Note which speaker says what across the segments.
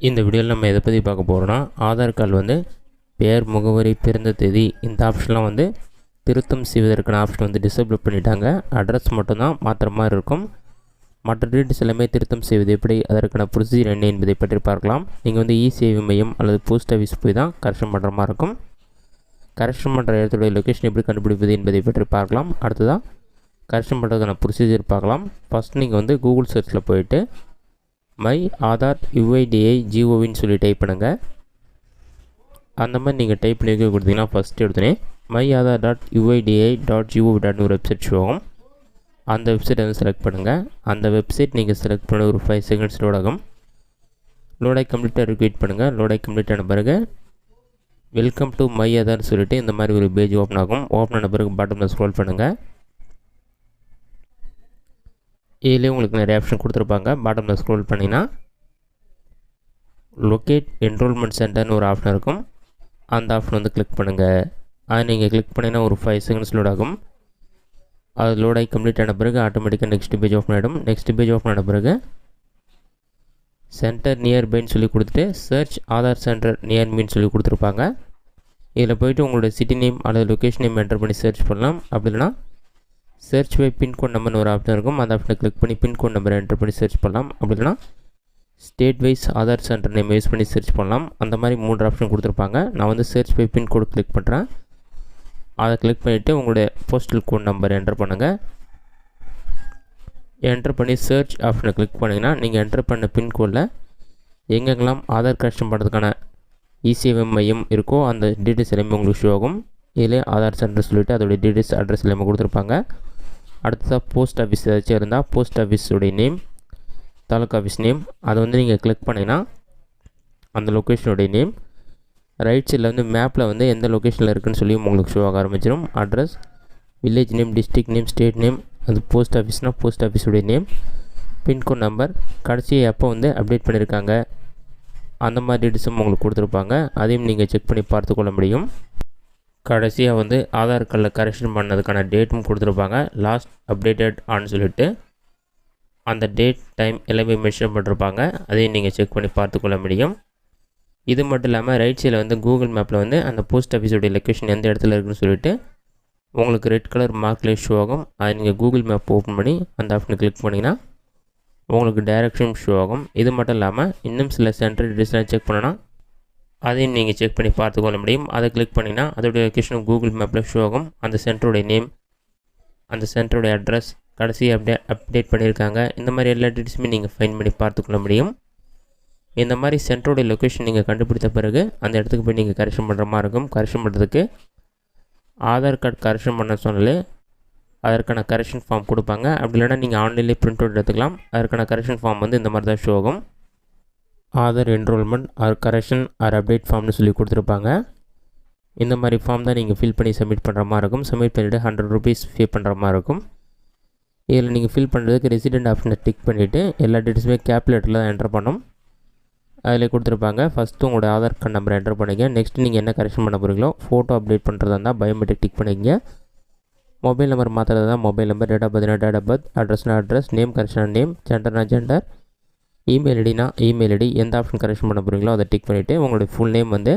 Speaker 1: இந்த வீடியோவில் நம்ம எதை பற்றி பார்க்க போகிறோம்னா, ஆதார் கார்டு வந்து பெயர், முகவரி, பிறந்த தேதி இந்த ஆப்ஷன்லாம் வந்து திருத்தம் செய்வதற்கான ஆப்ஷன் வந்து டிசேபிள் பண்ணிட்டாங்க. அட்ரஸ் மட்டும்தான் மாற்றுற மாதிரி இருக்கும். மற்ற டீட்டெயில்ஸ் எல்லாமே திருத்தம் செய்வது எப்படி, அதற்கான ப்ரொசீஜர் என்ன என்பதை பற்றி பார்க்கலாம். நீங்கள் வந்து இ-சேவை மையம் அல்லது போஸ்ட் ஆஃபீஸ் போய் தான் கரெக்ஷன் பண்ணுற மாதிரி இருக்கும். கரெக்ஷன் பண்ணுற இடத்துடைய லொக்கேஷன் எப்படி கண்டுபிடிப்பது என்பதை பற்றி பார்க்கலாம். அடுத்ததாக கரெக்ஷன் பண்ணுறதுக்கான ப்ரொசீஜர் பார்க்கலாம். ஃபஸ்ட் நீங்கள் வந்து கூகுள் சர்ச்சில் போயிட்டு மை ஆதார் யுஐடிஐ ஜிஓவின்னு சொல்லி டைப் பண்ணுங்கள். அந்த மாதிரி நீங்கள் டைப் பண்ணி கொடுத்தீங்கன்னா ஃபஸ்ட்டு எடுத்தோன்னே மை ஆதார் .uidi.gov.in ஒரு வெப்சைட் ஷோ ஆகும். அந்த வெப்சைட்டை வந்து செலக்ட் பண்ணுங்கள். அந்த வெப்சைட் நீங்கள் செலக்ட் பண்ண ஒரு 5 செகண்ட்ஸ் லோட் ஆகும். லோடாகி கம்ப்ளீட்டாக ரிக்வீட் பண்ணுங்கள். லோடாகி கம்ப்ளீட் ஆன பிறகு வெல்கம் டு மை ஆதார்னு சொல்லிவிட்டு இந்த மாதிரி ஒரு பேஜ் ஓப்பன் ஆகும். ஓப்பன் ஆன பிறகு பாட்டமில் ஸ்க்ரோல் பண்ணுங்கள். இதிலே உங்களுக்கு நிறைய ஆப்ஷன் கொடுத்துருப்பாங்க. பாட்டமில் ஸ்க்ரோல் பண்ணிங்கன்னா லொக்கேட் என்ரோல்மெண்ட் சென்டர்னு ஒரு ஆப்ஷன் இருக்கும். அந்த ஆப்ஷன் வந்து கிளிக் பண்ணுங்கள். அதை நீங்கள் கிளிக் பண்ணிங்கன்னா ஒரு 5 செகண்ட்ஸ் லோட் ஆகும். அது லோடாகி கம்ப்ளீட் ஆன பிறகு ஆட்டோமேட்டிக்காக நெக்ஸ்ட் பேஜ் ஓப்பன் ஆகிடும். நெக்ஸ்ட் பேஜ் ஓப்பன் ஆன பிறகு சென்டர் நியர்பைன்னு சொல்லி கொடுத்துட்டு சர்ச் ஆதார் சென்டர் நியர்மின்னு சொல்லி கொடுத்துருப்பாங்க. இதில் போய்ட்டு உங்களோட சிட்டி நேம் அல்லது லொக்கேஷன் நேம் என்டர் பண்ணி சர்ச் பண்ணலாம். அப்படி இல்லைனா சர்ச் பை பின்கோட் நம்பர்னு ஒரு ஆப்ஷன் இருக்கும். அந்த ஆப்ஷனை கிளிக் பண்ணி பின்கோட் நம்பரை என்டர் பண்ணி சர்ச் பண்ணலாம். அப்படி இல்லைனா state wise Aadhaar centre name use பண்ணி சர்ச் பண்ணலாம். அந்த மாதிரி 3 ஆப்ஷன் கொடுத்துருப்பாங்க. நான் வந்து சர்ச் பை பின்கோடு கிளிக் பண்ணுறேன். அதை கிளிக் பண்ணிவிட்டு உங்களுடைய போஸ்டல் கோட் நம்பர் என்டர் பண்ணுங்கள். என்டர் பண்ணி சர்ச் ஆப்ஷனை கிளிக் பண்ணிங்கன்னா நீங்கள் என்டர் பண்ண பின்கோடில் எங்கெங்கெல்லாம் ஆதார் கரெக்ஷன் பண்ணுறதுக்கான இ-சேவை மையம் இருக்கோ அந்த டீட்டெயில்ஸ் எல்லாமே உங்களுக்கு ஷோ ஆகும். இதிலே ஆதார் சென்டர் சொல்லிவிட்டு அதோடைய டீட்டெயில்ஸ் அட்ரஸ் எல்லாமே கொடுத்துருப்பாங்க. அடுத்ததாக போஸ்ட் ஆஃபீஸ் ஏதாச்சும் இருந்தால் போஸ்ட் ஆஃபீஸோடைய நேம், தாலுக்கா ஆஃபீஸ் நேம் அதை வந்து நீங்கள் கிளிக் பண்ணிங்கன்னா அந்த லொக்கேஷனுடைய நேம் ரைட் சைடில் வந்து மேப்பில் வந்து எந்த லொக்கேஷனில் இருக்குதுன்னு சொல்லி உங்களுக்கு ஷோ ஆக ஆரம்பிச்சிடும். Address, village name, district name, state name, அது போஸ்ட் ஆஃபீஸ்னால் போஸ்ட் ஆஃபீஸுடைய நேம், பின்கோட் நம்பர், கடைசி எப்போ வந்து அப்டேட் பண்ணியிருக்காங்க அந்த மாதிரி டீட்டெயில்ஸும் உங்களுக்கு கொடுத்துருப்பாங்க. அதையும் நீங்கள் செக் பண்ணி பார்த்துக்கொள்ள முடியும். கடைசியாக வந்து ஆதார் கார்டில் கரெக்ஷன் பண்ணதுக்கான டேட்டும் கொடுத்துருப்பாங்க. லாஸ்ட் அப்டேட்டட் ஆன்னு சொல்லிட்டு அந்த டேட், டைம் எல்லாமே மென்ஷன் பண்ணிருப்பாங்க. அதையும் நீங்கள் செக் பண்ணி பார்த்துக்கொள்ள முடியும். இது மட்டும் இல்லாமல் ரைட் சைடில் வந்து கூகுள் மேப்பில் வந்து அந்த போஸ்ட் ஆஃபீஸோடைய லொக்கேஷன் எந்த இடத்துல இருக்குதுன்னு சொல்லிட்டு உங்களுக்கு ரெட் கலர் மார்க்லேயே ஷோ ஆகும். அதை நீங்கள் கூகுள் மேப் ஓப்பன் பண்ணி அந்த ஆப்ஷனை கிளிக் பண்ணிங்கன்னா உங்களுக்கு டைரக்ஷன் ஷோ ஆகும். இது மட்டும் இல்லாமல் இன்னும் சில சென்டர் டீட்டெயில்ஸ்லாம் செக் பண்ணனா அதையும் நீங்கள் செக் பண்ணி பார்த்துக்கொள்ள முடியும். அதை கிளிக் பண்ணிங்கன்னா அதோடைய லொக்கேஷன் கூகுள் மேப்பில் ஷோ ஆகும். அந்த சென்டருடைய நேம், அந்த சென்டருடைய அட்ரஸ், கடைசி அப்டேட் பண்ணியிருக்காங்க. இந்த மாதிரி எல்லா டீட்டெயில்ஸுமே நீங்கள் ஃபைண்ட் பண்ணி பார்த்துக்கொள்ள முடியும். இந்த மாதிரி சென்டருடைய லொக்கேஷன் நீங்கள் கண்டுபிடித்த பிறகு அந்த இடத்துக்கு போய் நீங்கள் கரெக்ஷன் பண்ணுற மாதிரி இருக்கும். கரெக்ஷன் பண்ணுறதுக்கு ஆதார் கார்டு கரெக்ஷன் பண்ண சொன்னாலே அதற்கான கரெக்ஷன் ஃபார்ம் கொடுப்பாங்க. அப்படி இல்லைனா நீங்கள் ஆன்லைன்லேயே பிரிண்ட் அவுட் எடுத்துக்கலாம். அதற்கான கரெக்ஷன் ஃபார்ம் வந்து இந்த மாதிரி தான் ஷோ ஆகும். Aadhaar enrolment or correction or update ஃபார்ம்னு சொல்லி கொடுத்துருப்பாங்க. இந்த மாதிரி ஃபார்ம் தான் நீங்கள் ஃபில் பண்ணி சப்மிட் பண்ணுற மாதிரி இருக்கும். சப்மிட் பண்ணிவிட்டு 100 ரூபீஸ் பே பண்ணுற மாதிரி இருக்கும். இதில் நீங்கள் ஃபில் பண்ணுறதுக்கு ரெசிடென்ட் ஆப்ஷனை டிக் பண்ணிவிட்டு எல்லா டீட்டெயில்ஸுமே கேல்குலேட்டரில் தான் என்டர் பண்ணணும். அதில் கொடுத்துருப்பாங்க. ஃபஸ்ட்டு உங்களோட ஆதார் கார்டு நம்பரை என்டர் பண்ணிங்க. நெக்ஸ்ட்டு நீங்கள் என்ன கரெக்ஷன் பண்ண போகிறீங்களோ ஃபோட்டோ அப்டேட் பண்ணுறதா இருந்தால் பயோமெட்ரிக் டிக் பண்ணிக்கங்க. மொபைல் நம்பர் மாற்றுறதா தான் மொபைல் நம்பர், டேட் ஆஃப் பர்த்னா டேட் ஆஃப் பர்த், அட்ரஸ்னா அட்ரஸ், நேம் கரெக்ஷனா நேம், ஜெண்டர்னா ஜெண்டர், இமெயில் ஐடினா இமெயில் ஐடி, எந்த ஆப்ஷன் கரெக்ஷன் பண்ண போகிறீங்களோ அதை டிக் பண்ணிவிட்டு உங்களுடைய ஃபுல் நேம் வந்து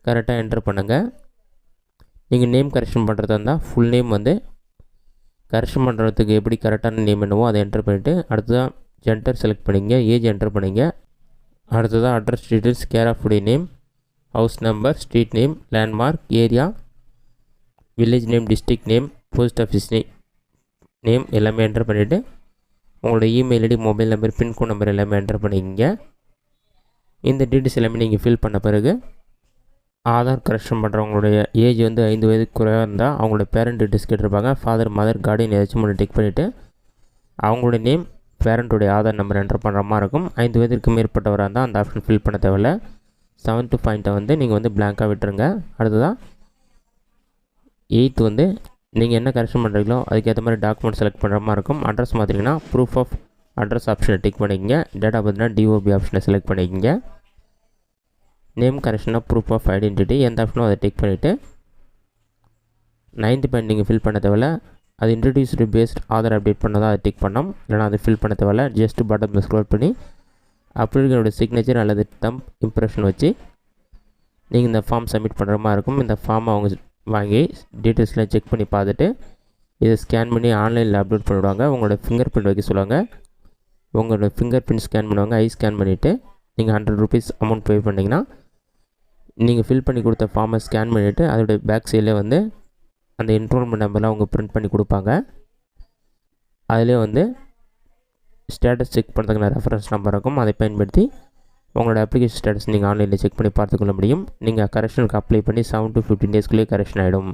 Speaker 1: கரெக்டாக என்டர் பண்ணுங்கள். நீங்கள் நேம் கரெக்ஷன் பண்ணுறதா இருந்தால் ஃபுல் நேம் வந்து கரெக்ஷன் பண்ணுறதுக்கு எப்படி கரெக்டான நேம் என்னவோ அதை என்டர் பண்ணிவிட்டு அடுத்ததாக ஜெண்டர் செலக்ட் பண்ணிங்க, ஏஜ் என்டர் பண்ணிங்க. அடுத்ததாக அட்ரஸ் டீட்டெயில்ஸ், கேர் ஆஃப் உடைய name, house number, street name, landmark, area, village name, district name, post office name எல்லாமே என்டர் பண்ணிவிட்டு உங்களோட email ID, mobile number, pincode number எல்லாமே என்டர் பண்ணிக்கிங்க. இந்த டீட்டெயில்ஸ் எல்லாமே நீங்கள் ஃபில் பண்ண பிறகு ஆதார் கரெக்ஷன் பண்ணுறவங்களுடைய ஏஜ் வந்து 5 வயதுக்கு குறைவாக இருந்தால் அவங்களோட பேரண்ட் டீட்டெயில்ஸ் கேட்டிருப்பாங்க. ஃபாதர், மதர், கார்டியன் ஏதாச்சும் ஒன்று டிக் பண்ணிவிட்டு அவங்களோட நேம், பேரண்ட்டுடைய ஆதார் நம்பர் என்டர் பண்ணுற மாதிரி இருக்கும். 5 வயதிற்கு மேற்பட்டவராக இருந்தால் அந்த ஆப்ஷன் ஃபில் பண்ண தேவையில்ல. 7th பாயிண்ட்டை வந்து நீங்கள் வந்து பிளாங்காக விட்டுருங்க. அடுத்ததாக 8th வந்து நீங்கள் என்ன கரெக்ஷன் பண்ணுறீங்களோ அதுக்கேற்ற மாதிரி டாக்குமெண்ட் செலக்ட் பண்ணுற மாதிரி இருக்கும். அட்ரஸ் மாற்றிங்கன்னா ப்ரூஃப் ஆஃப் அட்ரஸ் ஆப்ஷனை டிக் பண்ணிக்கங்க. டேட் ஆஃப் பர்த்னா டிஓபி ஆப்ஷனை செலக்ட் பண்ணிக்கங்க. நேம் கரெக்ஷனாக ப்ரூஃப் ஆஃப் ஐடென்டிட்டி எந்த ஆப்ஷனோ அதை டிக் பண்ணிவிட்டு 9th பாயிண்ட் நீங்கள் ஃபில் பண்ண தேவையில்ல. அது இன்ட்ரடியூஸ்டு பேஸ்ட் ஆதார் அப்டேட் பண்ணதான் அதை டிக் பண்ணோம். இல்லைனா அதை ஃபில் பண்ண தேவையில்ல. ஜஸ்ட் பட்டனில் ஸ்க்ரோல் பண்ணி அப்ளிகேஷனோட சிக்னேச்சர் அல்லது தம்ப் இம்ப்ரெஷன் வச்சு நீங்கள் இந்த ஃபார்ம் சப்மிட் பண்ணுற மாதிரி இருக்கும். இந்த ஃபார்மை அவங்க வாங்கி டீட்டெயில்ஸ்லாம் செக் பண்ணி பார்த்துட்டு இதை ஸ்கேன் பண்ணி ஆன்லைனில் அப்லோட் பண்ணிவிடுவாங்க. உங்களோட ஃபிங்கர் பிரிண்ட் வைக்க சொல்லுவாங்க. உங்களோட ஃபிங்கர் பிரிண்ட் ஸ்கேன் பண்ணுவாங்க. ஐ ஸ்கேன் பண்ணிவிட்டு நீங்கள் ₹100 அமௌண்ட் பே பண்ணிங்கன்னா நீங்கள் ஃபில் பண்ணி கொடுத்த ஃபார்மை ஸ்கேன் பண்ணிவிட்டு அதோடைய பேக் சைடில் வந்து அந்த என்ரோல்மெண்ட் நம்பர்லாம் அவங்க பிரிண்ட் பண்ணி கொடுப்பாங்க. அதிலே வந்து ஸ்டேட்டஸ் செக் பண்ணுறதுக்கான ரெஃபரன்ஸ் நம்பர் இருக்கும். அதை பயன்படுத்தி உங்களோட அப்ளிகேஷன் ஸ்டேட்டஸ் நீங்கள் ஆன்லைனில் செக் பண்ணி பார்த்துக்கொள்ள முடியும். நீங்கள் கரெக்ஷனுக்கு அப்ளை பண்ணி 7 to 15 டேஸ்க்குள்ளேயே கரெக்ஷன் ஆகிடும்.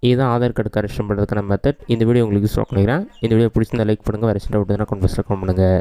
Speaker 1: இதுதான் ஆதார் கார்டு கரெக்ஷன் பண்ணுறதுக்கான மெத்தட். இந்த வீடியோ உங்களுக்கு யூஸ் பண்ணிக்கிறேன். இந்த வீடியோ பிடிச்சிருந்தா லைக் பண்ணுங்கள். வேறு டவுட் கமெண்ட் பாக்ஸில் கமெண்ட் பண்ணுங்கள்.